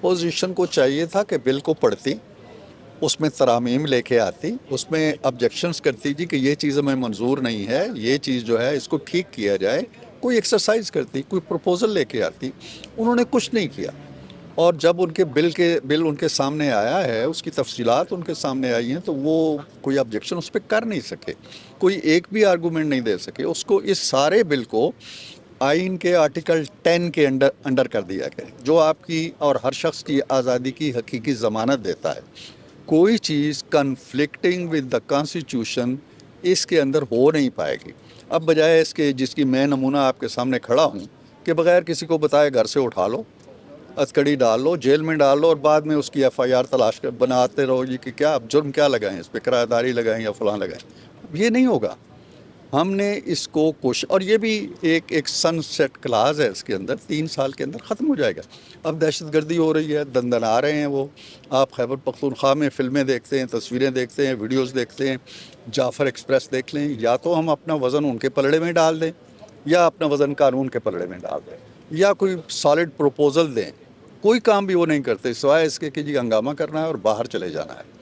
Opposition کو چاہیے تھا کہ بل کو پڑھتی، اس میں ترامیم لے کے آتی، اس میں آبجیکشنز کرتی جی کہ یہ چیز ہمیں منظور نہیں ہے، یہ چیز جو ہے اس کو ٹھیک کیا جائے، کوئی ایکسرسائز کرتی، کوئی پروپوزل لے کے آتی. انہوں نے کچھ نہیں کیا. اور جب ان کے بل ان کے سامنے آیا ہے، اس کی تفصیلات ان کے سامنے آئی ہیں، تو وہ کوئی آبجیکشن اس پہ کر نہیں سکے، کوئی ایک بھی آرگومنٹ نہیں دے سکے. اس کو اس سارے بل کو آئین کے آرٹیکل 10 کے انڈر کر دیا گیا، جو آپ کی اور ہر شخص کی آزادی کی حقیقی ضمانت دیتا ہے. کوئی چیز کنفلکٹنگ ود دا کانسٹیٹیوشن اس کے اندر ہو نہیں پائے گی. اب بجائے اس کے جس کی میں نمونہ آپ کے سامنے کھڑا ہوں کہ بغیر کسی کو بتائے گھر سے اٹھا لو، ہتھکڑی ڈال لو، جیل میں ڈال لو، اور بعد میں اس کی ایف آئی آر تلاش کر بناتے رہو جی کہ کیا جرم کیا لگائیں اس پہ، کرایہ داری لگائیں یا فلاں لگائیں. یہ نہیں ہوگا. ہم نے اس کو اور یہ بھی ایک سن سیٹ کلاز ہے اس کے اندر، 3 سال کے اندر ختم ہو جائے گا. اب دہشت گردی ہو رہی ہے، دندن آ رہے ہیں وہ. آپ خیبر پختونخوا میں فلمیں دیکھتے ہیں، تصویریں دیکھتے ہیں، ویڈیوز دیکھتے ہیں، جعفر ایکسپریس دیکھ لیں. یا تو ہم اپنا وزن ان کے پلڑے میں ڈال دیں، یا اپنا وزن قانون کے پلڑے میں ڈال دیں، یا کوئی سالڈ پروپوزل دیں. کوئی کام بھی وہ نہیں کرتے سوائے اس کے کہ جی ہنگامہ کرنا ہے اور باہر چلے جانا ہے.